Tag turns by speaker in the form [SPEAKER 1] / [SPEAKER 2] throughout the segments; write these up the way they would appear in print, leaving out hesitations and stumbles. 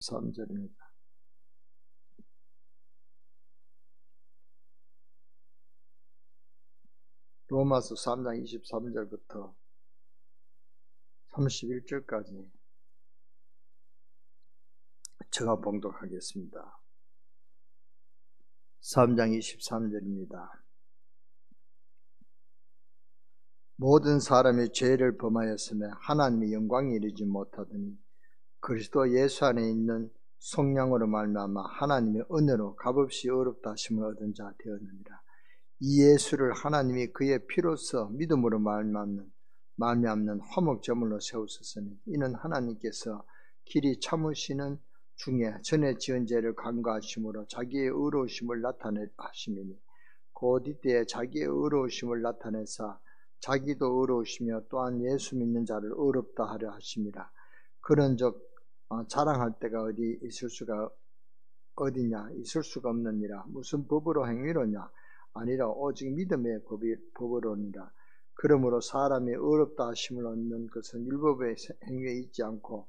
[SPEAKER 1] 23절입니다. 로마서 3장 23절부터 31절까지 제가 봉독하겠습니다. 3장 23절입니다. 모든 사람이 죄를 범하였으며 하나님의 영광에 이르지 못하더니 그리스도 예수 안에 있는 성령으로 말미암아 하나님의 은혜로 값없이 어렵다 하심을 얻은 자 되었느니라. 이 예수를 하나님이 그의 피로써 믿음으로 말미암는 화목제물로 세우셨으니 이는 하나님께서 길이 참으시는 중에 전에 지은 죄를 간과하심으로 자기의 의로우심을 나타내 하심이니 곧 이때에 자기의 의로우심을 나타내사 자기도 의로우시며 또한 예수 믿는 자를 의롭다 하려 하심이라. 그런즉 자랑할 데가 있을 수가 없느니라. 무슨 법으로 행위로냐? 아니라 오직 믿음의 법으로니라. 그러므로 사람이 의롭다 하심을 얻는 것은 율법의 행위에 있지 않고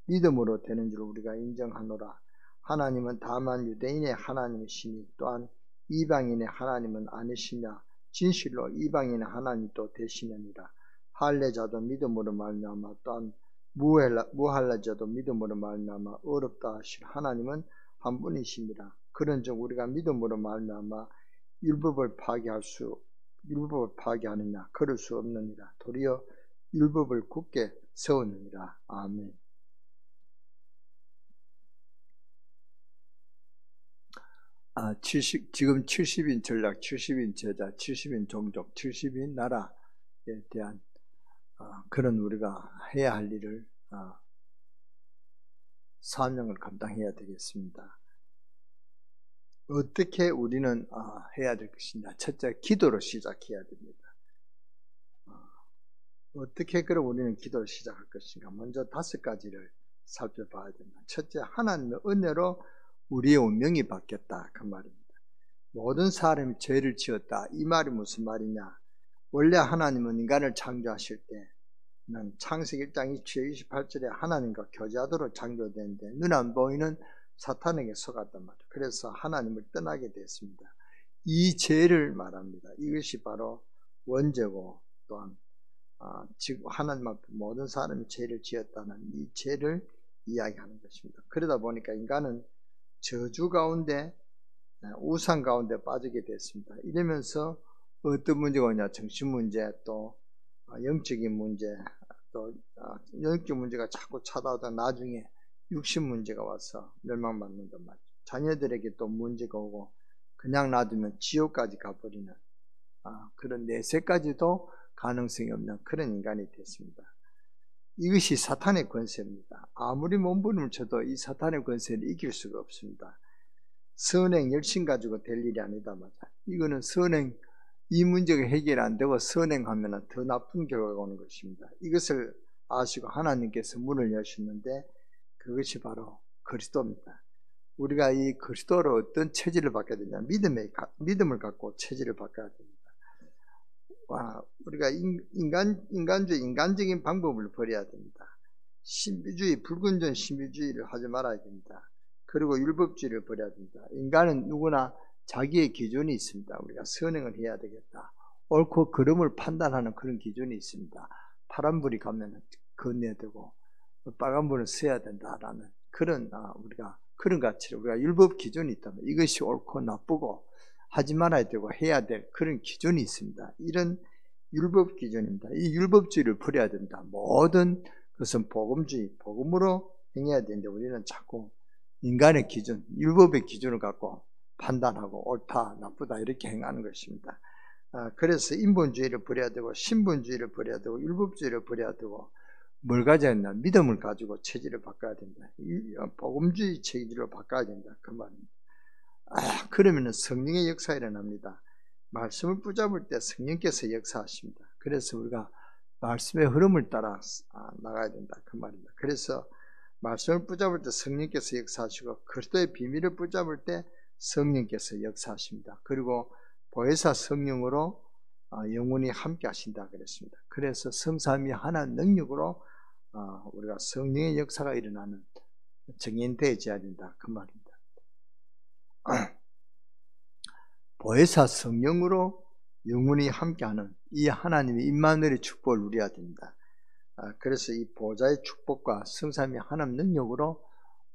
[SPEAKER 1] 믿음으로 되는 줄 우리가 인정하노라. 하나님은 다만 유대인의 하나님이시니 또한 이방인의 하나님은 아니시냐? 진실로 이방인의 하나님도 되시느니라. 할례자도 믿음으로 말미암아 또한 무할례자도 믿음으로 말미암아 어렵다 하실 하나님은 한 분이시니라. 그런즉 우리가 믿음으로 말미암아 율법을 파괴하느냐? 그럴 수 없느니라. 도리어 율법을 굳게 세우느니라. 아멘. 지금 70인 전략, 70인 제자, 70인 종족, 70인 나라에 대한 그런 우리가 해야 할 일을 사명을 감당해야 되겠습니다. 어떻게 우리는 해야 될 것이냐? 첫째, 기도로 시작해야 됩니다. 어떻게 그럼 우리는 기도를 시작할 것인가? 먼저 5가지를 살펴봐야 됩니다. 첫째, 하나님의 은혜로 우리의 운명이 바뀌었다. 그 말입니다. 모든 사람이 죄를 지었다. 이 말이 무슨 말이냐? 원래 하나님은 인간을 창조하실 때는 창세기 1장 28절에 하나님과 교제하도록 창조되는데 눈 안 보이는 사탄에게 속았단 말이에요. 그래서 하나님을 떠나게 됐습니다. 이 죄를 말합니다. 이것이 바로 원죄고 또한 지금 하나님 앞에 모든 사람이 죄를 지었다는 이 죄를 이야기하는 것입니다. 그러다 보니까 인간은 저주 가운데 우상 가운데 빠지게 됐습니다. 이러면서 어떤 문제가 오냐? 정신 문제, 또 영적인 문제, 또 영적 문제가 자꾸 찾아오다 나중에 육신 문제가 와서 멸망받는단 말이죠. 자녀들에게 또 문제가 오고 그냥 놔두면 지옥까지 가버리는 그런 내세까지도 가능성이 없는 그런 인간이 됐습니다. 이것이 사탄의 권세입니다. 아무리 몸부림을 쳐도 이 사탄의 권세를 이길 수가 없습니다. 선행 열심 가지고 될 일이 아니다 말이야. 이거는 선행, 이 문제가 해결 안 되고 선행하면 더 나쁜 결과가 오는 것입니다. 이것을 아시고 하나님께서 문을 여셨는데 그것이 바로 그리스도입니다. 우리가 이 그리스도로 어떤 체질을 바꿔야 되냐? 믿음을 갖고 체질을 바꿔야 됩니다. 우리가 인간적인 방법을 버려야 됩니다. 신비주의, 불건전 신비주의를 하지 말아야 됩니다. 그리고 율법주의를 버려야 됩니다. 인간은 누구나 자기의 기준이 있습니다. 우리가 선행을 해야 되겠다. 옳고 그름을 판단하는 그런 기준이 있습니다. 파란불이 가면 건너야 되고 빨간불은 서야 된다라는 그런 그런 가치를 우리가 율법 기준이 있다면 이것이 옳고 나쁘고 하지 말아야 되고 해야 될 그런 기준이 있습니다. 이런 율법 기준입니다. 이 율법주의를 버려야 된다. 모든 것은 복음주의, 복음으로 행해야 되는데 우리는 자꾸 인간의 기준, 율법의 기준을 갖고 판단하고 옳다, 나쁘다 이렇게 행하는 것입니다. 그래서 인본주의를 버려야 되고 신분주의를 버려야 되고 율법주의를 버려야 되고 뭘 가져야 했나? 믿음을 가지고 체질을 바꿔야 된다. 복음주의 체질로 바꿔야 된다. 그 말입니다. 그러면 성령의 역사가 일어납니다. 말씀을 붙잡을 때 성령께서 역사하십니다. 그래서 우리가 말씀의 흐름을 따라 나가야 된다. 그 말입니다. 그래서 말씀을 붙잡을 때 성령께서 역사하시고 그리스도의 비밀을 붙잡을 때 성령께서 역사하십니다. 그리고 보혜사 성령으로 영원히 함께 하신다 그랬습니다. 그래서 성삼위 하나님 능력으로 우리가 성령의 역사가 일어나는 증인되어져야 된다 그 말입니다. 보혜사 성령으로 영원히 함께하는 이 하나님의 임마누엘의 축복을 누려야 됩니다. 그래서 이 보좌의 축복과 성삼위 하나님 능력으로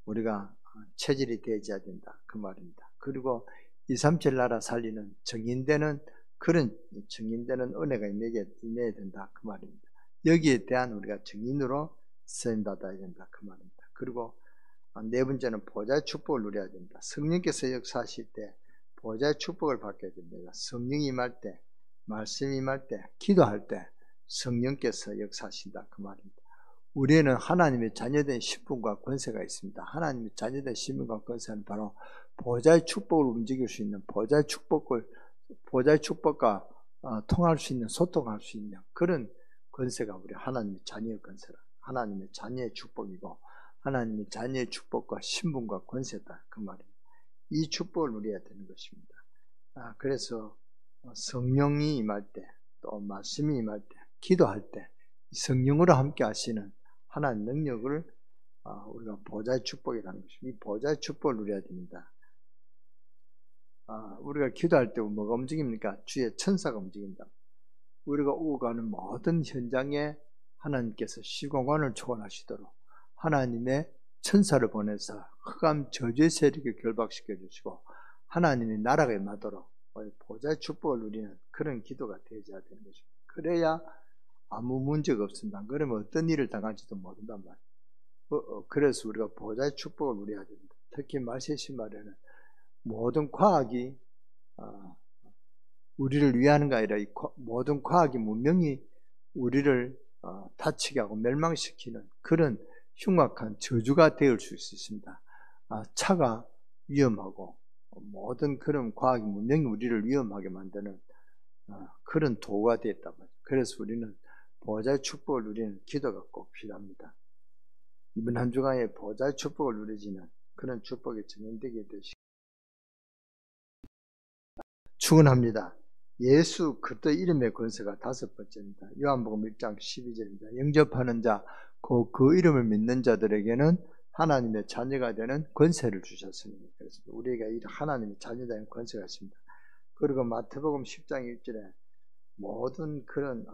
[SPEAKER 1] 우리가 체질이 되어져야 된다 그 말입니다. 그리고 237 나라 살리는 증인되는 그런 증인되는 은혜가 임해야 된다 그 말입니다. 여기에 대한 우리가 증인으로 쓰임받아야 된다 그 말입니다. 그리고 네 번째는 보좌의 축복을 누려야 됩니다. 성령께서 역사하실 때 보좌의 축복을 받게 됩니다. 성령이 임할 때, 말씀이 임할 때, 기도할 때 성령께서 역사하신다 그 말입니다. 우리에는 하나님의 자녀된 신분과 권세가 있습니다. 하나님의 자녀된 신분과 권세는 바로 보좌의 축복을 움직일 수 있는 보좌의 축복과 통할 수 있는, 소통할 수 있는 그런 권세가 우리 하나님의 자녀의 권세라. 하나님의 자녀의 축복이고 하나님의 자녀의 축복과 신분과 권세다 그 말입니다. 이 축복을 누려야 되는 것입니다. 그래서 성령이 임할 때, 또 말씀이 임할 때, 기도할 때 성령으로 함께 하시는 하나님 능력을 우리가 보좌의 축복이라는 것입니다. 이 보좌의 축복을 누려야 됩니다. 우리가 기도할 때 뭐가 움직입니까? 주의 천사가 움직인다. 우리가 오고 가는 모든 현장에 하나님께서 시공간을 초월하시도록 하나님의 천사를 보내서 흑암 저주의 세력을 결박시켜 주시고 하나님의 나라가 임하도록 보좌의 축복을 누리는 그런 기도가 되어야 되는 것입니다. 그래야 아무 문제가 없습니다. 그러면 어떤 일을 당할지도 모른단 말이에요. 그래서 우리가 보좌의 축복을 누려야 됩니다. 특히 말세시 말에는 모든 과학이 우리를 위하는가 아니라 모든 과학이 문명이 우리를 다치게 하고 멸망시키는 그런 흉악한 저주가 되어 줄 수 있습니다. 차가 위험하고 모든 그런 과학이 문명이 우리를 위험하게 만드는 그런 도구가 되었단 말이에요. 그래서 우리는 보좌의 축복을 누리는 기도가 꼭 필요합니다. 이번 한 주간에 보좌의 축복을 누리지는 그런 축복이 증인되게 되시기 축원합니다. 예수 그리스도 이름의 권세가 다섯 번째입니다. 요한복음 1장 12절입니다. 영접하는 자, 그 이름을 믿는 자들에게는 하나님의 자녀가 되는 권세를 주셨습니다. 그래서 우리에게 하나님의 자녀가 되는 권세가 있습니다. 그리고 마태복음 10장 1절에 모든 그런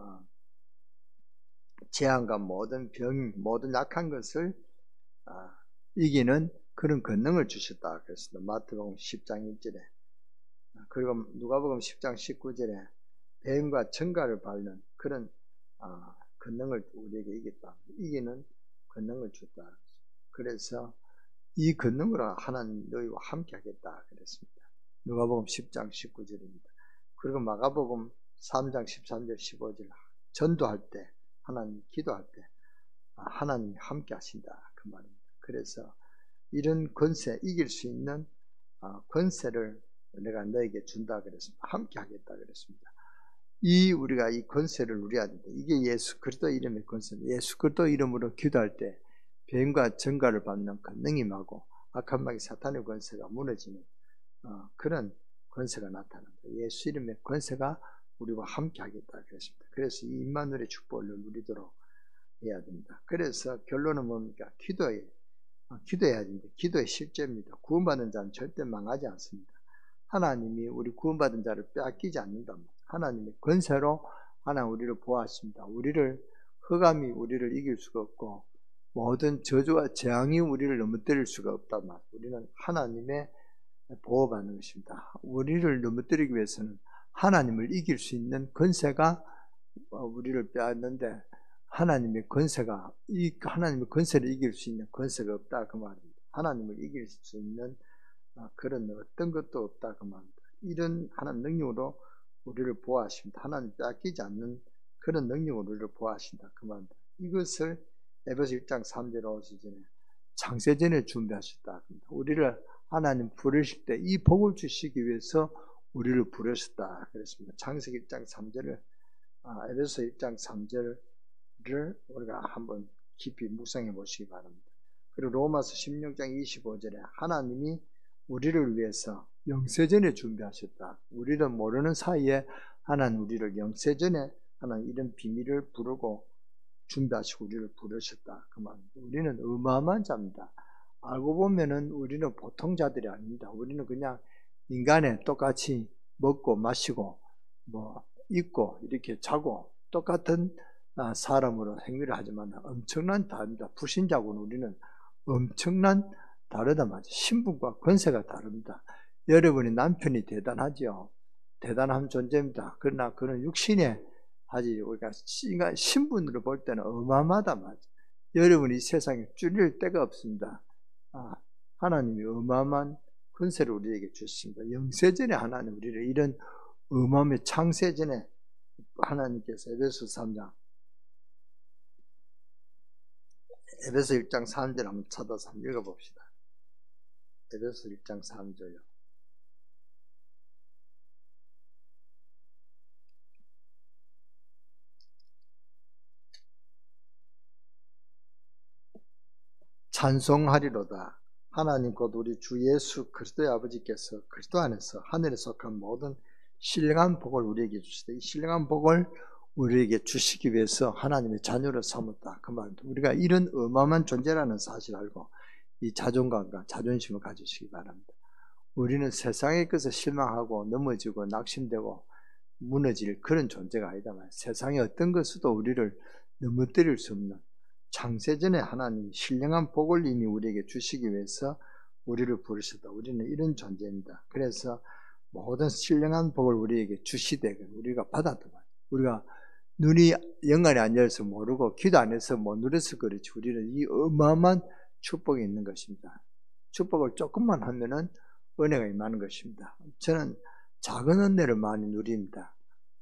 [SPEAKER 1] 재앙과 모든 병, 모든 약한 것을 이기는 그런 권능을 주셨다 그랬습니다. 마태복음 10장 1절에. 그리고 누가복음 10장 19절에 뱀과 청가를 밟는 그런 권능을 우리에게 이기는 권능을 줬다. 그래서 이 권능으로 하나님 너희와 함께 하겠다 그랬습니다. 누가복음 10장 19절입니다. 그리고 마가복음 3장 13절 15절 전도할 때 하나님 기도할 때 하나님이 함께 하신다 그 말입니다. 그래서 이런 권세 이길 수 있는 권세를 내가 너에게 준다 그랬습니다. 함께 하겠다 그랬습니다. 우리가 이 권세를 누려야 된다. 이게 예수 그리스도 이름의 권세입니다. 예수 그리스도 이름으로 기도할 때 뱀과 전가를 받는 권능이 임하고 악한 마귀 사탄의 권세가 무너지는 그런 권세가 나타난다. 예수 이름의 권세가 우리와 함께 하겠다 그랬습니다. 그래서 이 임마누엘의 축복을 누리도록 해야 됩니다. 그래서 결론은 뭡니까? 기도해야 됩니다. 기도의 실제입니다. 구원받은 자는 절대 망하지 않습니다. 하나님이 우리 구원받은 자를 빼앗기지 않는다. 하나님의 권세로 하나님 우리를 보호하십니다. 흑암이 우리를 이길 수가 없고 모든 저주와 재앙이 우리를 넘어뜨릴 수가 없단 말이에요. 우리는 하나님의 보호받는 것입니다. 우리를 넘어뜨리기 위해서는 하나님을 이길 수 있는 권세가 우리를 빼앗는데 하나님의 권세를 이길 수 있는 권세가 없다 그 말입니다. 하나님을 이길 수 있는 그런 어떤 것도 없다 그 말입니다. 이런 하나님 능력으로 우리를 보호하십니다. 하나님 빼앗기지 않는 그런 능력으로 우리를 보호하신다 그 말입니다. 이것을 에베소 1장 3절에 오시 전에 창세전에 준비하셨다. 우리를 하나님 부르실 때 이 복을 주시기 위해서 우리를 부르셨다 그랬습니다. 창세기 1장 3절을 에베소 1장 3절을 우리가 한번 깊이 묵상해 보시기 바랍니다. 그리고 로마서 16장 25절에 하나님이 우리를 위해서 영세전에 준비하셨다. 우리를 모르는 사이에 하나님 우리를 영세전에 하나님 이런 비밀을 부르고 준비하시고 우리를 부르셨다. 그 말입니다. 우리는 어마어마한 자입니다. 알고 보면은 우리는 보통 자들이 아닙니다. 우리는 그냥 인간에 똑같이 먹고 마시고 뭐 입고 이렇게 자고 똑같은 사람으로 행위를 하지만 엄청난 다릅니다. 불신자고는 우리는 엄청난 다르다 말이죠. 신분과 권세가 다릅니다. 여러분이 남편이 대단하죠. 대단한 존재입니다. 그러나 그는 육신에 하지 우리가 신분으로 볼 때는 어마어마하다 말이죠. 여러분이 이 세상에 줄일 데가 없습니다. 하나님이 어마어마한 권세를 우리에게 주셨습니다. 영세전에 하나님 우리를 이런 어마어마한 창세전에 하나님께서 에베소 3장 에베소 1장 3절 한번 찾아서 한번 읽어봅시다. 에베소 1장 3절요. 찬송하리로다. 하나님 곧 우리 주 예수 그리스도의 아버지께서 그리스도 안에서 하늘에 속한 모든 신령한 복을 우리에게 주시되 이 신령한 복을 우리에게 주시기 위해서 하나님의 자녀를 삼았다. 그 말입니다. 우리가 이런 어마어마한 존재라는 사실을 알고 이 자존감과 자존심을 가지시기 바랍니다. 우리는 세상의 것에 실망하고 넘어지고 낙심되고 무너질 그런 존재가 아니다. 세상의 어떤 것으로도 우리를 넘어뜨릴 수 없는 창세전에 하나님이 신령한 복을 이미 우리에게 주시기 위해서 우리를 부르셨다. 우리는 이런 존재입니다. 그래서 모든 신령한 복을 우리에게 주시되 우리가 받았다. 우리가 눈이 영안이 안 열려서 모르고 귀도 안 해서 못 누려서 그렇지 우리는 이 어마어마한 축복이 있는 것입니다. 축복을 조금만 하면은 은혜가 임하는 것입니다. 저는 작은 은혜를 많이 누립니다.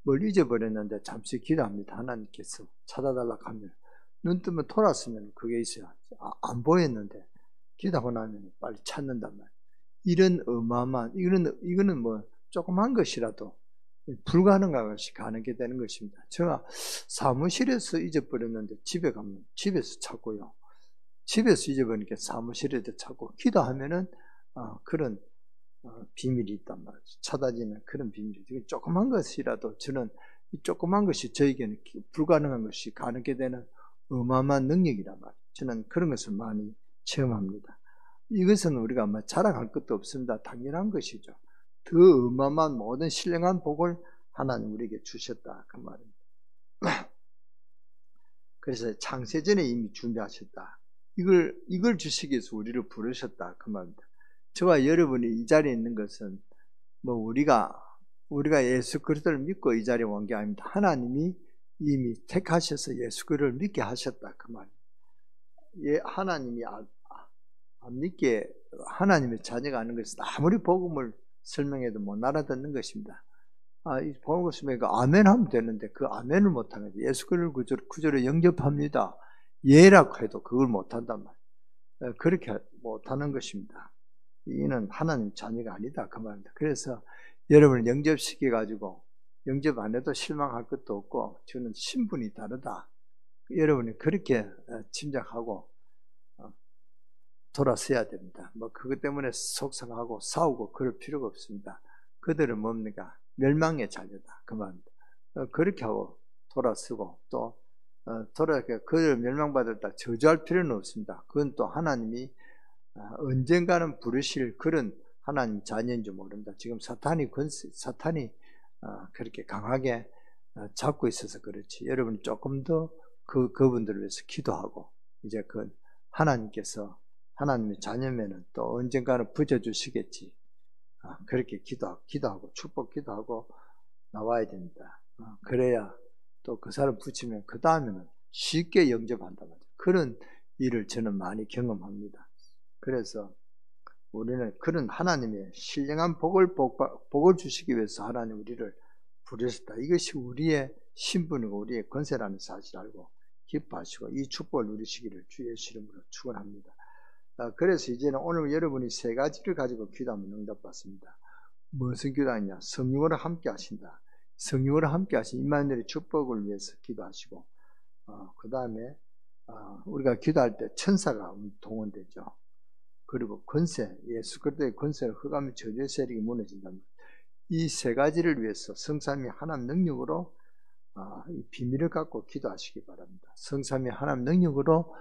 [SPEAKER 1] 뭘 잊어버렸는데 잠시 기도합니다. 하나님께서 찾아달라고 하면 눈 뜨면 돌았으면 그게 있어요. 안 보였는데 기도하고 나면 빨리 찾는단 말이에요. 이런 어마어마한 이거는 뭐 조그만 것이라도 불가능한 것이 가능하게 되는 것입니다. 제가 사무실에서 잊어버렸는데 집에 가면 집에서 찾고요. 집에서 잊어버리니까 사무실에도 찾고 기도하면은 그런 비밀이 있단 말이죠. 찾아지는 그런 비밀이. 조그만 것이라도 저는 이 조그만 것이 저에게는 불가능한 것이 가능하게 되는 어마어마한 능력이란 말이에요. 저는 그런 것을 많이 체험합니다. 이것은 우리가 아마 자랑할 것도 없습니다. 당연한 것이죠. 더 어마어마한 모든 신령한 복을 하나님 우리에게 주셨다. 그 말입니다. 그래서 창세전에 이미 준비하셨다. 이걸 주시기 위해서 우리를 부르셨다. 그 말입니다. 저와 여러분이 이 자리에 있는 것은 뭐 우리가 예수 그리스도를 믿고 이 자리에 온 게 아닙니다. 하나님이 이미 택하셔서 예수 그리스도를 믿게 하셨다. 그 말입니다. 하나님이 안 믿게 하나님의 자녀가 아닌 것은 아무리 복음을 설명해도 못 알아듣는 것입니다. 이 복음을 설명하니까 아멘 하면 되는데 그 아멘을 못하는 거죠. 예수 그리스도를 구주로 영접합니다. 예라고 해도 그걸 못한단 말이에요. 그렇게 못하는 것입니다. 이는 하나님 자녀가 아니다. 그 말입니다. 그래서 여러분을 영접시켜가지고 영접 안 해도 실망할 것도 없고 저는 신분이 다르다. 여러분이 그렇게 짐작하고 돌아서야 됩니다. 뭐 그것 때문에 속상하고 싸우고 그럴 필요가 없습니다. 그들은 뭡니까? 멸망의 자녀다. 그 말입니다. 그렇게 하고 돌아서고 또 그들 멸망받았다 저주할 필요는 없습니다. 그건 또 하나님이 언젠가는 부르실 그런 하나님 자녀인 줄 모릅니다. 지금 사탄이 그렇게 강하게 잡고 있어서 그렇지. 여러분이 조금 더 그분들을 위해서 기도하고 이제 그 하나님께서 하나님의 자녀면은 또 언젠가는 부져주시겠지. 그렇게 기도하고 축복 기도하고 나와야 됩니다. 그래야 또 그 사람 붙이면 그 다음에는 쉽게 영접한다 말이죠. 그런 일을 저는 많이 경험합니다. 그래서 우리는 그런 하나님의 신령한 복을 주시기 위해서 하나님 우리를 부르셨다. 이것이 우리의 신분이고 우리의 권세라는 사실을 알고 기뻐하시고 이 축복을 누리시기를 주 예수 이름으로 축원합니다. 그래서 이제는 오늘 여러분이 세 가지를 가지고 기도하면 응답받습니다. 무슨 기도하냐? 성령으로 함께 하신다. 성령으로 함께 하신 임마누엘의 축복을 위해서 기도하시고 그 다음에 우리가 기도할 때 천사가 동원되죠. 그리고 권세, 예수 그리스도의 권세를 흑암의 저주의 세력이 무너진답니다. 이 세 가지를 위해서 성삼위 하나님 능력으로 이 비밀을 갖고 기도하시기 바랍니다. 성삼위 하나님 능력으로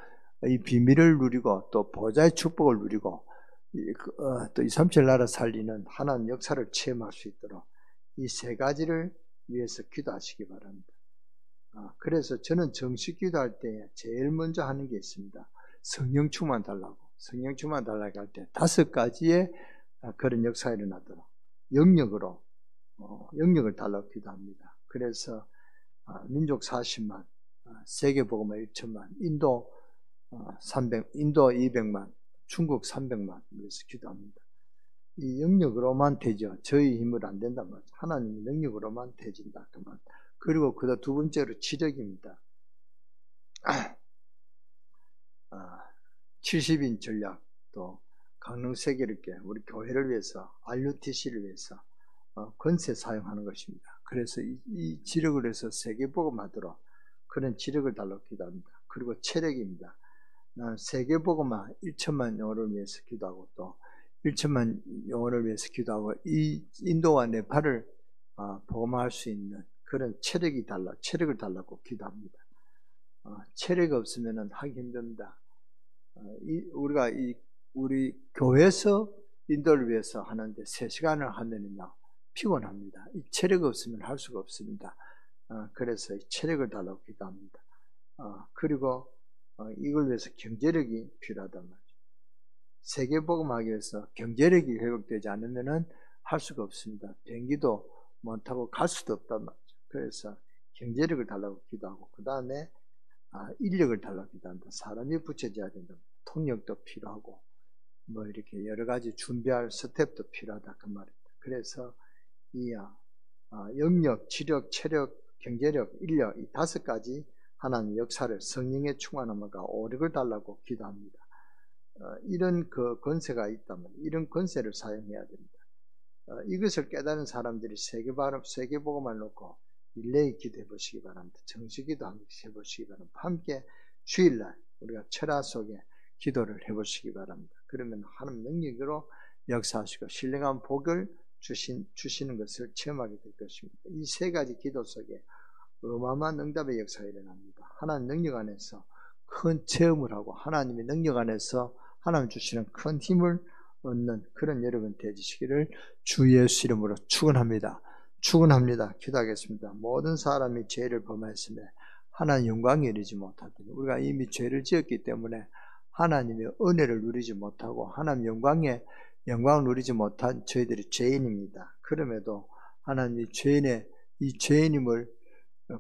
[SPEAKER 1] 이 비밀을 누리고 또 보좌의 축복을 누리고 또 237 나라 살리는 하나님 역사를 체험할 수 있도록 이 세 가지를 위해서 기도하시기 바랍니다. 그래서 저는 정식 기도할 때 제일 먼저 하는 게 있습니다. 성령 충만 달라고. 성령 충만 달라고 할 때 5가지의 그런 역사가 일어나도록 영역을 달라고 기도합니다. 그래서 민족 40만, 세계복음화 1천만, 인도 200만, 중국 300만 위해서 기도합니다. 이 영역으로만 되죠. 저희 힘으로 안 된단 말이죠. 하나님의 능력으로만 되진다. 그만. 그리고 그다음 두 번째로 치력입니다. 70인 전략, 또 강릉 세계를께 우리 교회를 위해서, RUTC를 위해서 권세 사용하는 것입니다. 그래서 이 지력을 해서 세계복음하도록 그런 지력을 달라고 기도합니다. 그리고 체력입니다. 세계복음화 1천만 영혼을 위해서 기도하고 또 1천만 영혼을 위해서 기도하고 이 인도와 네팔을 복음화할 수 있는 그런 체력을 달라고 기도합니다. 체력이 없으면 하기 힘듭니다. 우리 교회에서 인도를 위해서 하는데 3시간을 하면은요 피곤합니다. 이 체력이 없으면 할 수가 없습니다. 그래서 이 체력을 달라고 기도합니다. 그리고 이걸 위해서 경제력이 필요하단 말이죠. 세계복음하기 위해서 경제력이 회복되지 않으면 할 수가 없습니다. 비행기도 못 타고 갈 수도 없단 말이죠. 그래서 경제력을 달라고 기도하고 그 다음에 인력을 달라고 기도한다. 사람이 붙여져야 된다. 통역도 필요하고 뭐 이렇게 여러 가지 준비할 스텝도 필요하다 그 말입니다. 그래서 이 영역, 지력, 체력, 경제력, 인력 이 5가지 하나님 역사를 성령의 충만함과 오력을 달라고 기도합니다. 이런 그 권세가 있다면 이런 권세를 사용해야 됩니다. 이것을 깨달은 사람들이 세계복음을 놓고 릴레이 기도해 보시기 바랍니다. 정식기도 한번 해보시기 바랍니다. 함께 주일날 우리가 철야 속에 기도를 해보시기 바랍니다. 그러면 하나님 능력으로 역사하시고 신령한 복을 주시는 것을 체험하게 될 것입니다. 이 3가지 기도 속에 어마어마한 응답의 역사가 일어납니다. 하나님 능력 안에서 큰 체험을 하고 하나님의 능력 안에서 하나님 주시는 큰 힘을 얻는 그런 여러분 되시기를 주 예수 이름으로 축원합니다. 기도하겠습니다. 모든 사람이 죄를 범하였으며 하나님 영광에 이르지 못하더니 우리가 이미 죄를 지었기 때문에 하나님의 은혜를 누리지 못하고 하나님 영광을 누리지 못한 저희들이 죄인입니다. 그럼에도 하나님이 이 죄인임을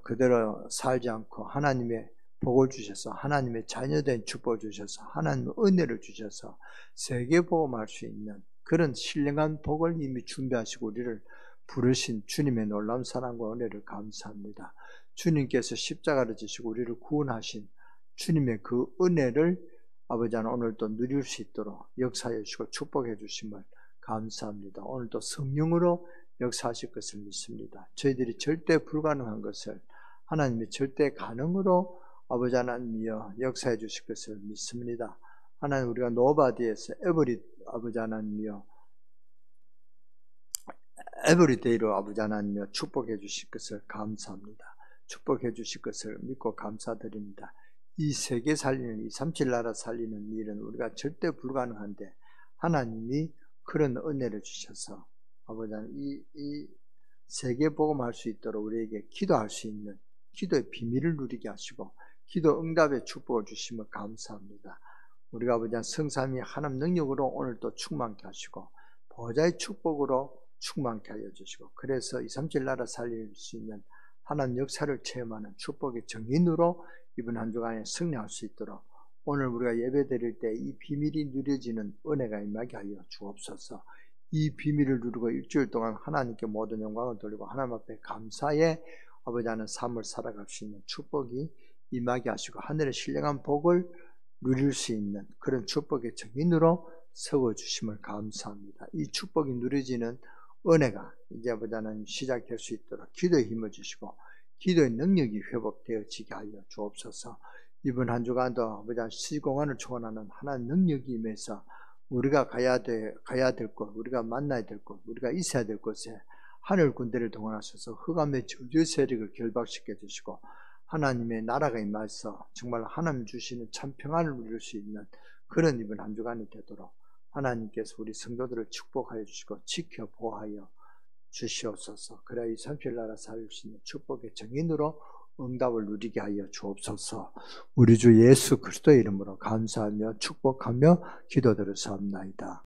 [SPEAKER 1] 그대로 살지 않고 하나님의 복을 주셔서 하나님의 자녀된 축복을 주셔서 하나님의 은혜를 주셔서 세계복음할 수 있는 그런 신령한 복을 이미 준비하시고 우리를 부르신 주님의 놀라운 사랑과 은혜를 감사합니다. 주님께서 십자가를 지시고 우리를 구원하신 주님의 그 은혜를 아버지 하나님 오늘도 누릴 수 있도록 역사해 주시고 축복해 주심을 감사합니다. 오늘도 성령으로 역사하실 것을 믿습니다. 저희들이 절대 불가능한 것을 하나님의 절대 가능으로 아버지 하나님이여 역사해 주실 것을 믿습니다. 하나님 우리가 노바디에서 아버지 하나님이여 에브리데이로 아버지 하나님이여 축복해 주실 것을 감사합니다. 축복해 주실 것을 믿고 감사드립니다. 이 세계 살리는, 237 나라 살리는 일은 우리가 절대 불가능한데 하나님이 그런 은혜를 주셔서 아버지 하나님 이 세계 복음할 수 있도록 우리에게 기도할 수 있는 기도의 비밀을 누리게 하시고 기도 응답의 축복을 주시면 감사합니다. 우리가 아버지 하나님 성삼위 하나님 능력으로 오늘도 충만케 하시고 보좌의 축복으로 충만케 하여 주시고 그래서 237 나라 살릴 수 있는 하나님 역사를 체험하는 축복의 정인으로 이번 한 주간에 승리할 수 있도록 오늘 우리가 예배 드릴 때 이 비밀이 누려지는 은혜가 임하게 하여 주옵소서. 이 비밀을 누리고 일주일 동안 하나님께 모든 영광을 돌리고 하나님 앞에 감사의 아버지 하나님 삶을 살아갈 수 있는 축복이 임하게 하시고 하늘의 신령한 복을 누릴 수 있는 그런 축복의 정인으로 세워주심을 감사합니다. 이 축복이 누려지는 은혜가 이제 아버지 하나님 시작할 수 있도록 기도에 힘을 주시고 기도의 능력이 회복되어지게 하여 주옵소서. 이번 한 주간도 아버지 하나님 시공간을 초월하는 하나님 능력이 임해서 우리가 가야 될 곳, 우리가 만나야 될 곳, 우리가 있어야 될 곳에 하늘 군대를 동원하셔서 흑암의 저주 세력을 결박시켜 주시고 하나님의 나라가 임하여서 정말 하나님 주시는 참 평안을 누릴 수 있는 그런 이번 한 주간이 되도록 하나님께서 우리 성도들을 축복하여 주시고 지켜 보호하여 주시옵소서. 그래야 이 산필 나라 살 수 있는 축복의 정인으로 응답을 누리게 하여 주옵소서. 우리 주 예수 그리스도의 이름으로 감사하며 축복하며 기도드렸사옵나이다.